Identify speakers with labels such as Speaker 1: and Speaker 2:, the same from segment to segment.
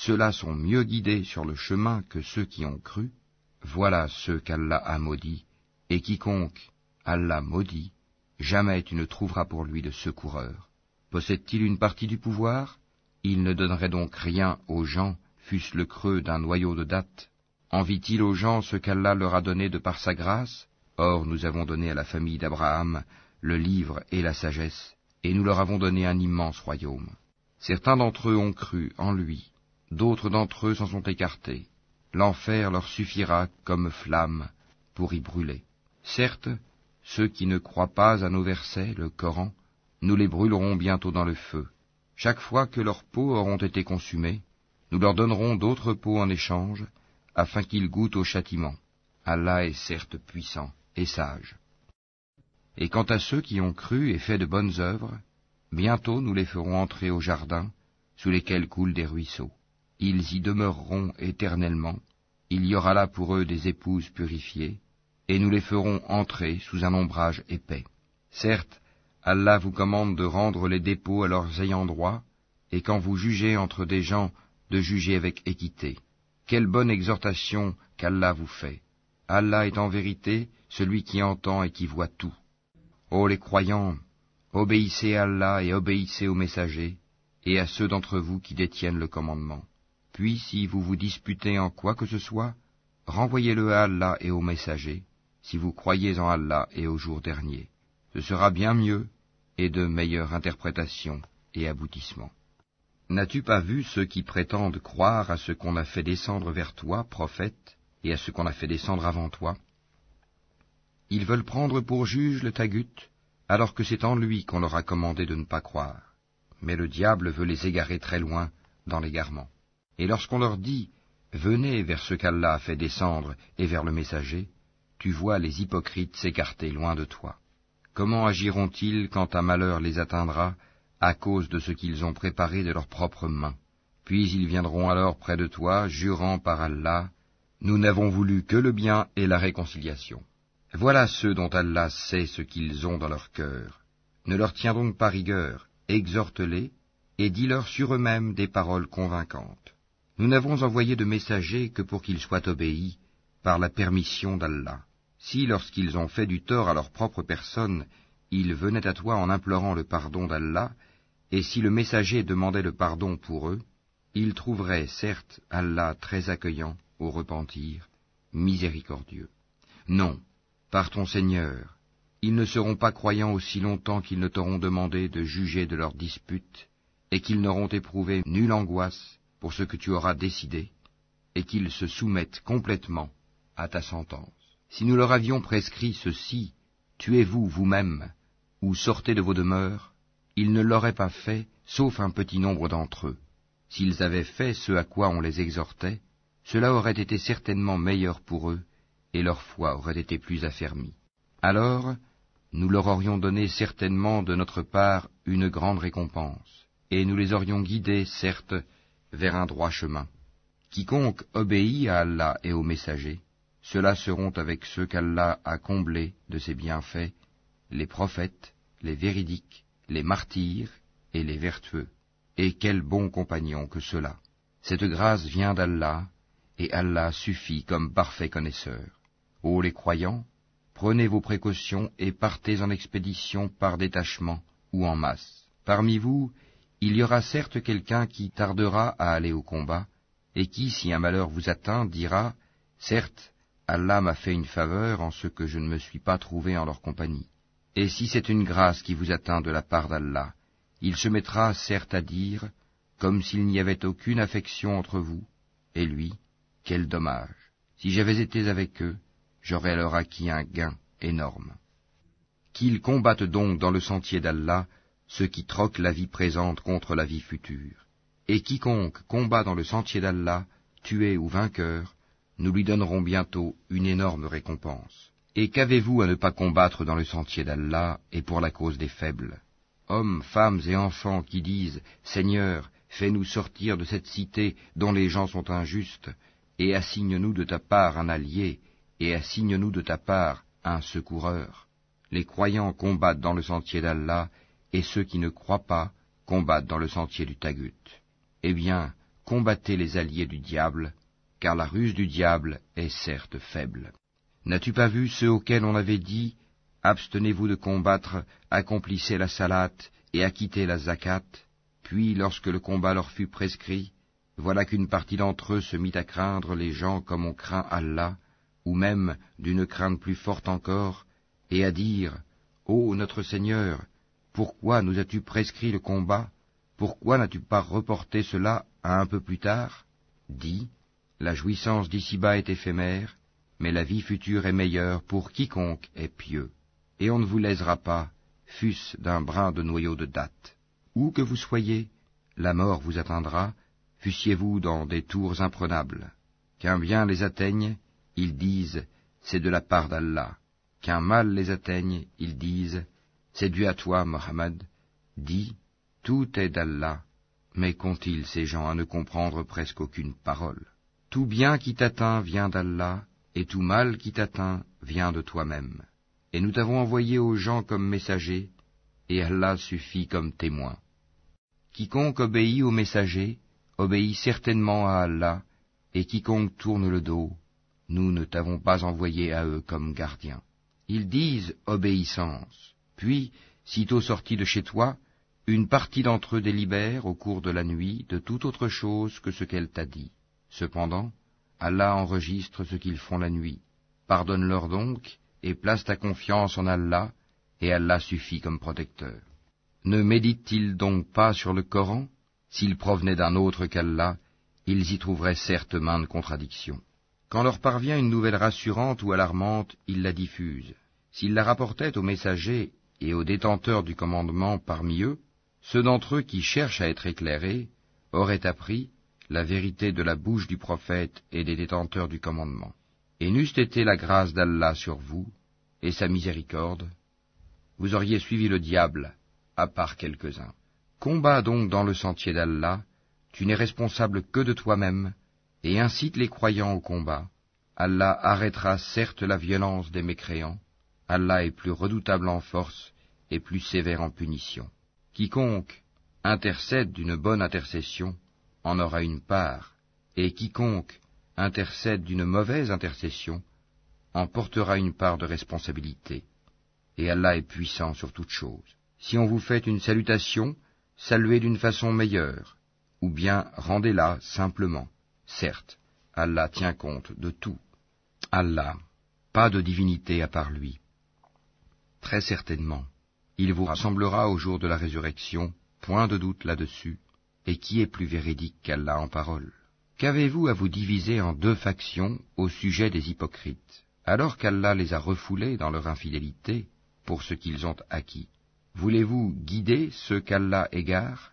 Speaker 1: ceux-là sont mieux guidés sur le chemin que ceux qui ont cru. Voilà ceux qu'Allah a maudits, et quiconque Allah maudit, jamais tu ne trouveras pour lui de secoureur. Possède-t-il une partie du pouvoir? Il ne donnerait donc rien aux gens, fût-ce le creux d'un noyau de dattes. Envie-t-il aux gens ce qu'Allah leur a donné de par sa grâce? Or nous avons donné à la famille d'Abraham le livre et la sagesse, et nous leur avons donné un immense royaume. Certains d'entre eux ont cru en lui, d'autres d'entre eux s'en sont écartés. L'enfer leur suffira comme flamme pour y brûler. Certes, ceux qui ne croient pas à nos versets, le Coran, nous les brûlerons bientôt dans le feu. Chaque fois que leurs peaux auront été consumées, nous leur donnerons d'autres peaux en échange, afin qu'ils goûtent au châtiment. Allah est certes puissant et sage. Et quant à ceux qui ont cru et fait de bonnes œuvres, bientôt nous les ferons entrer au jardin, sous lesquels coulent des ruisseaux. Ils y demeureront éternellement, il y aura là pour eux des épouses purifiées, et nous les ferons entrer sous un ombrage épais. Certes, Allah vous commande de rendre les dépôts à leurs ayants droit, et quand vous jugez entre des gens, de juger avec équité. Quelle bonne exhortation qu'Allah vous fait. Allah est en vérité celui qui entend et qui voit tout. Ô les croyants, obéissez à Allah et obéissez aux messagers, et à ceux d'entre vous qui détiennent le commandement. Puis, si vous vous disputez en quoi que ce soit, renvoyez-le à Allah et aux messagers, si vous croyez en Allah et au jour dernier. Ce sera bien mieux, et de meilleure interprétation et aboutissement. N'as-tu pas vu ceux qui prétendent croire à ce qu'on a fait descendre vers toi, prophète, et à ce qu'on a fait descendre avant toi? Ils veulent prendre pour juge le Tagut, alors que c'est en lui qu'on leur a commandé de ne pas croire. Mais le diable veut les égarer très loin dans l'égarement. Et lorsqu'on leur dit « Venez vers ce qu'Allah a fait descendre et vers le messager », tu vois les hypocrites s'écarter loin de toi. Comment agiront-ils quand un malheur les atteindra à cause de ce qu'ils ont préparé de leurs propres mains? Puis ils viendront alors près de toi, jurant par Allah, « Nous n'avons voulu que le bien et la réconciliation. » Voilà ceux dont Allah sait ce qu'ils ont dans leur cœur. Ne leur tiens donc pas rigueur, exhorte-les, et dis-leur sur eux-mêmes des paroles convaincantes. Nous n'avons envoyé de messagers que pour qu'ils soient obéis par la permission d'Allah. Si, lorsqu'ils ont fait du tort à leur propre personne, ils venaient à toi en implorant le pardon d'Allah, et si le messager demandait le pardon pour eux, ils trouveraient certes Allah très accueillant au repentir, miséricordieux. Non, par ton Seigneur, ils ne seront pas croyants aussi longtemps qu'ils ne t'auront demandé de juger de leurs disputes, et qu'ils n'auront éprouvé nulle angoisse pour ce que tu auras décidé, et qu'ils se soumettent complètement à ta sentence. Si nous leur avions prescrit ceci, tuez-vous vous-même, ou sortez de vos demeures, ils ne l'auraient pas fait, sauf un petit nombre d'entre eux. S'ils avaient fait ce à quoi on les exhortait, cela aurait été certainement meilleur pour eux, et leur foi aurait été plus affermie. Alors, nous leur aurions donné certainement de notre part une grande récompense, et nous les aurions guidés, certes, vers un droit chemin. Quiconque obéit à Allah et aux messagers, ceux-là seront avec ceux qu'Allah a comblés de ses bienfaits, les prophètes, les véridiques, les martyrs et les vertueux. Et quels bons compagnons que ceux-là! Cette grâce vient d'Allah, et Allah suffit comme parfait connaisseur. Ô les croyants, prenez vos précautions et partez en expédition par détachement ou en masse. Parmi vous, il y aura certes quelqu'un qui tardera à aller au combat, et qui, si un malheur vous atteint, dira « Certes, Allah m'a fait une faveur en ce que je ne me suis pas trouvé en leur compagnie. » Et si c'est une grâce qui vous atteint de la part d'Allah, il se mettra certes à dire, comme s'il n'y avait aucune affection entre vous, et lui, quel dommage! Si j'avais été avec eux, j'aurais alors acquis un gain énorme. Qu'ils combattent donc dans le sentier d'Allah ceux qui troquent la vie présente contre la vie future. Et quiconque combat dans le sentier d'Allah, tué ou vainqueur, nous lui donnerons bientôt une énorme récompense. Et qu'avez-vous à ne pas combattre dans le sentier d'Allah et pour la cause des faibles? Hommes, femmes et enfants qui disent « Seigneur, fais-nous sortir de cette cité dont les gens sont injustes, et assigne-nous de ta part un allié, et assigne-nous de ta part un secoureur. » Les croyants combattent dans le sentier d'Allah, et ceux qui ne croient pas combattent dans le sentier du Tagut. Eh bien, combattez les alliés du diable, car la ruse du diable est certes faible. N'as-tu pas vu ceux auxquels on avait dit, abstenez-vous de combattre, accomplissez la salate et acquittez la zakat, puis lorsque le combat leur fut prescrit, voilà qu'une partie d'entre eux se mit à craindre les gens comme on craint Allah, ou même d'une crainte plus forte encore, et à dire, ô notre Seigneur, pourquoi nous as-tu prescrit le combat? Pourquoi n'as-tu pas reporté cela à un peu plus tard? Dis, la jouissance d'ici-bas est éphémère, mais la vie future est meilleure pour quiconque est pieux. Et on ne vous lésera pas, fût-ce d'un brin de noyau de date. Où que vous soyez, la mort vous atteindra, fussiez-vous dans des tours imprenables. Qu'un bien les atteigne, ils disent, c'est de la part d'Allah. Qu'un mal les atteigne, ils disent, c'est dû à toi, Mohammed. Dis, tout est d'Allah, mais qu'ont-ils ces gens à ne comprendre presque aucune parole? Tout bien qui t'atteint vient d'Allah, et tout mal qui t'atteint vient de toi-même. Et nous t'avons envoyé aux gens comme messagers, et Allah suffit comme témoin. Quiconque obéit aux messagers, obéit certainement à Allah, et quiconque tourne le dos, nous ne t'avons pas envoyé à eux comme gardiens. Ils disent obéissance, puis, sitôt sortis de chez toi, une partie d'entre eux délibère au cours de la nuit de toute autre chose que ce qu'elle t'a dit. Cependant, Allah enregistre ce qu'ils font la nuit. Pardonne-leur donc, et place ta confiance en Allah, et Allah suffit comme protecteur. Ne méditent-ils donc pas sur le Coran? S'ils provenaient d'un autre qu'Allah, ils y trouveraient certes maintes contradictions. Quand leur parvient une nouvelle rassurante ou alarmante, ils la diffusent. S'ils la rapportaient aux messagers et aux détenteurs du commandement parmi eux, ceux d'entre eux qui cherchent à être éclairés auraient appris la vérité de la bouche du prophète et des détenteurs du commandement. Et n'eût été la grâce d'Allah sur vous, et sa miséricorde, vous auriez suivi le diable, à part quelques-uns. Combats donc dans le sentier d'Allah, tu n'es responsable que de toi-même, et incite les croyants au combat. Allah arrêtera certes la violence des mécréants, Allah est plus redoutable en force et plus sévère en punition. Quiconque intercède d'une bonne intercession en aura une part, et quiconque intercède d'une mauvaise intercession en portera une part de responsabilité. Et Allah est puissant sur toute chose. Si on vous fait une salutation, saluez d'une façon meilleure, ou bien rendez-la simplement. Certes, Allah tient compte de tout. Allah, pas de divinité à part lui. Très certainement, il vous rassemblera au jour de la résurrection, point de doute là-dessus, et qui est plus véridique qu'Allah en parole? Qu'avez-vous à vous diviser en deux factions au sujet des hypocrites, alors qu'Allah les a refoulés dans leur infidélité pour ce qu'ils ont acquis? Voulez-vous guider ceux qu'Allah égare?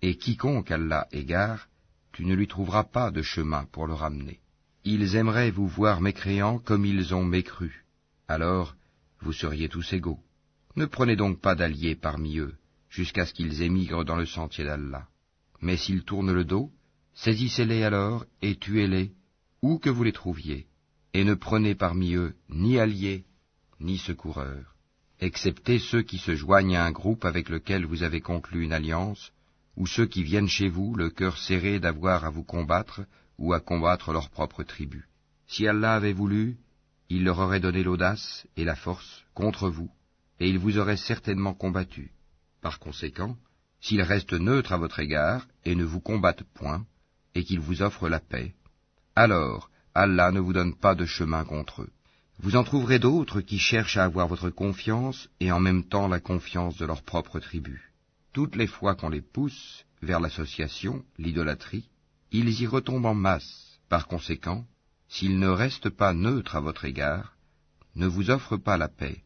Speaker 1: Et quiconque Allah égare, tu ne lui trouveras pas de chemin pour le ramener. Ils aimeraient vous voir mécréants comme ils ont mécru. Alors, vous seriez tous égaux. Ne prenez donc pas d'alliés parmi eux, jusqu'à ce qu'ils émigrent dans le sentier d'Allah. Mais s'ils tournent le dos, saisissez-les alors et tuez-les, où que vous les trouviez, et ne prenez parmi eux ni alliés, ni secoureurs, excepté ceux qui se joignent à un groupe avec lequel vous avez conclu une alliance, ou ceux qui viennent chez vous, le cœur serré d'avoir à vous combattre ou à combattre leur propre tribu. Si Allah avait voulu, il leur aurait donné l'audace et la force contre vous, et il vous aurait certainement combattu. Par conséquent, s'ils restent neutres à votre égard et ne vous combattent point, et qu'ils vous offrent la paix, alors Allah ne vous donne pas de chemin contre eux. Vous en trouverez d'autres qui cherchent à avoir votre confiance et en même temps la confiance de leur propre tribu. Toutes les fois qu'on les pousse vers l'association, l'idolâtrie, ils y retombent en masse. Par conséquent, s'ils ne restent pas neutres à votre égard, ne vous offrent pas la paix,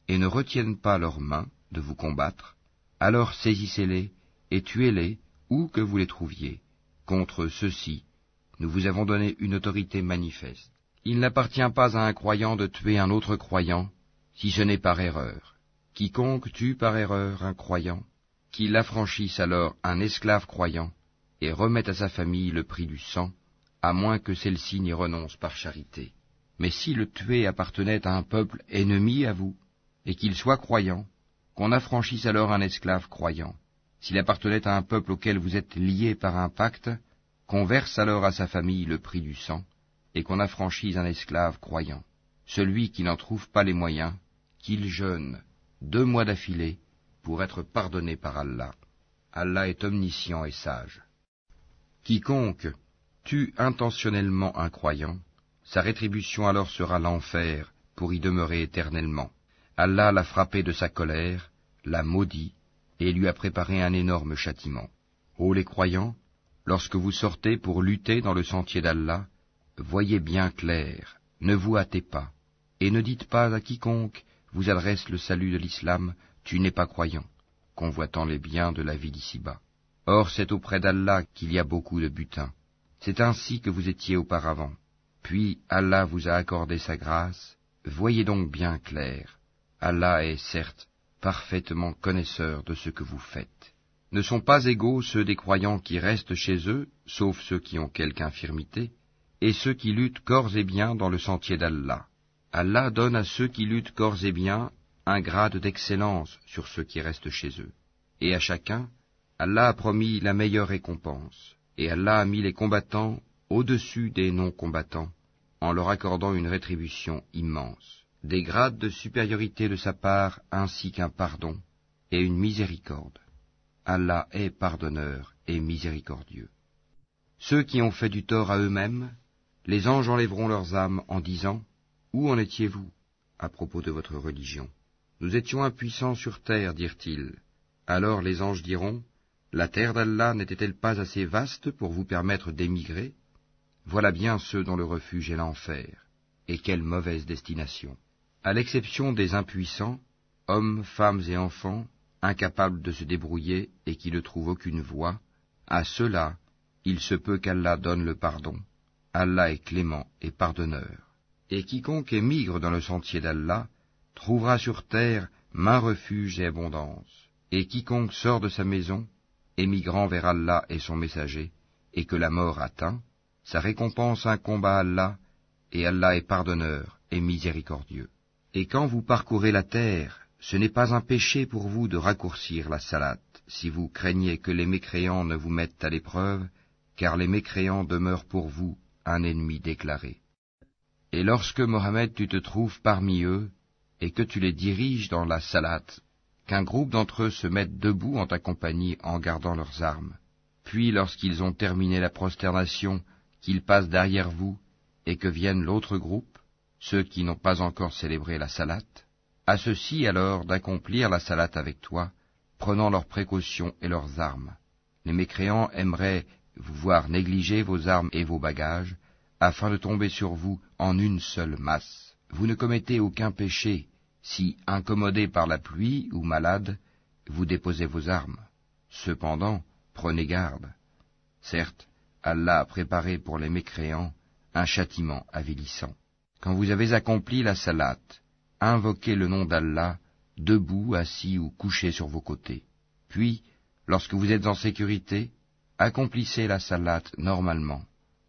Speaker 1: et ne retiennent pas leurs mains de vous combattre, alors saisissez-les et tuez-les où que vous les trouviez. Contre ceux-ci, nous vous avons donné une autorité manifeste. Il n'appartient pas à un croyant de tuer un autre croyant, si ce n'est par erreur. Quiconque tue par erreur un croyant, qu'il affranchisse alors un esclave croyant, et remette à sa famille le prix du sang, à moins que celle-ci n'y renonce par charité. Mais si le tué appartenait à un peuple ennemi à vous, et qu'il soit croyant, qu'on affranchisse alors un esclave croyant. S'il appartenait à un peuple auquel vous êtes liés par un pacte, qu'on verse alors à sa famille le prix du sang, et qu'on affranchisse un esclave croyant, celui qui n'en trouve pas les moyens, qu'il jeûne 2 mois d'affilée pour être pardonné par Allah. Allah est omniscient et sage. Quiconque tue intentionnellement un croyant, sa rétribution alors sera l'enfer pour y demeurer éternellement. Allah l'a frappé de sa colère, l'a maudit, et lui a préparé un énorme châtiment. Ô les croyants, lorsque vous sortez pour lutter dans le sentier d'Allah, voyez bien clair, ne vous hâtez pas, et ne dites pas à quiconque vous adresse le salut de l'islam, tu n'es pas croyant, convoitant les biens de la vie d'ici-bas. Or c'est auprès d'Allah qu'il y a beaucoup de butin. C'est ainsi que vous étiez auparavant. Puis Allah vous a accordé sa grâce, voyez donc bien clair. Allah est certes parfaitement connaisseur de ce que vous faites. Ne sont pas égaux ceux des croyants qui restent chez eux, sauf ceux qui ont quelque infirmité, et ceux qui luttent corps et biens dans le sentier d'Allah. Allah donne à ceux qui luttent corps et biens un grade d'excellence sur ceux qui restent chez eux. Et à chacun, Allah a promis la meilleure récompense, et Allah a mis les combattants au-dessus des non-combattants, en leur accordant une rétribution immense, des grades de supériorité de sa part ainsi qu'un pardon et une miséricorde. Allah est pardonneur et miséricordieux. Ceux qui ont fait du tort à eux-mêmes, les anges enlèveront leurs âmes en disant « Où en étiez-vous à propos de votre religion ?» Nous étions impuissants sur terre, dirent-ils. Alors les anges diront « La terre d'Allah n'était-elle pas assez vaste pour vous permettre d'émigrer ? Voilà bien ceux dont le refuge est l'enfer. Et quelle mauvaise destination ! À l'exception des impuissants, hommes, femmes et enfants, incapables de se débrouiller et qui ne trouvent aucune voie, à ceux-là, il se peut qu'Allah donne le pardon. Allah est clément et pardonneur. Et quiconque émigre dans le sentier d'Allah trouvera sur terre maint refuge et abondance. Et quiconque sort de sa maison, émigrant vers Allah et son messager, et que la mort atteint, sa récompense incombe à Allah, et Allah est pardonneur et miséricordieux. Et quand vous parcourez la terre, ce n'est pas un péché pour vous de raccourcir la salate, si vous craignez que les mécréants ne vous mettent à l'épreuve, car les mécréants demeurent pour vous un ennemi déclaré. Et lorsque, Mohammed, tu te trouves parmi eux, et que tu les diriges dans la salate, qu'un groupe d'entre eux se mette debout en ta compagnie en gardant leurs armes, puis lorsqu'ils ont terminé la prosternation, qu'ils passent derrière vous, et que vienne l'autre groupe, ceux qui n'ont pas encore célébré la salate, à ceux-ci alors d'accomplir la salate avec toi, prenant leurs précautions et leurs armes. Les mécréants aimeraient vous voir négliger vos armes et vos bagages, afin de tomber sur vous en une seule masse. Vous ne commettez aucun péché, si, incommodé par la pluie ou malade, vous déposez vos armes. Cependant, prenez garde. Certes, Allah a préparé pour les mécréants un châtiment avilissant. Quand vous avez accompli la salate, invoquez le nom d'Allah, debout, assis ou couché sur vos côtés. Puis, lorsque vous êtes en sécurité, accomplissez la salate normalement,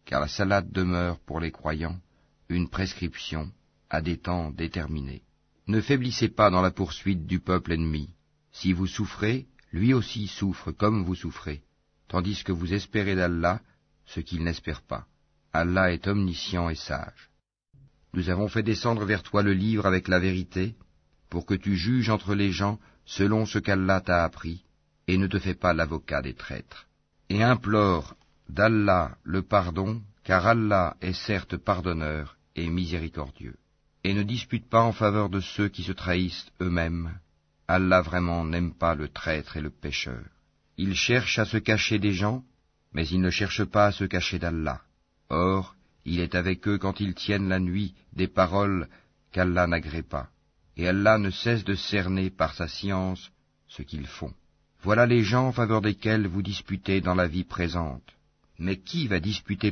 Speaker 1: car la salate demeure pour les croyants une prescription à des temps déterminés. Ne faiblissez pas dans la poursuite du peuple ennemi. Si vous souffrez, lui aussi souffre comme vous souffrez, tandis que vous espérez d'Allah ce qu'il n'espère pas. Allah est omniscient et sage. Nous avons fait descendre vers toi le livre avec la vérité, pour que tu juges entre les gens selon ce qu'Allah t'a appris, et ne te fais pas l'avocat des traîtres. Et implore d'Allah le pardon, car Allah est certes pardonneur et miséricordieux. Et ne dispute pas en faveur de ceux qui se trahissent eux-mêmes. Allah vraiment n'aime pas le traître et le pécheur. Il cherche à se cacher des gens, mais il ne cherche pas à se cacher d'Allah. Or, il est avec eux quand ils tiennent la nuit des paroles qu'Allah n'agrée pas. Et Allah ne cesse de cerner par sa science ce qu'ils font. Voilà les gens en faveur desquels vous disputez dans la vie présente. Mais qui va disputer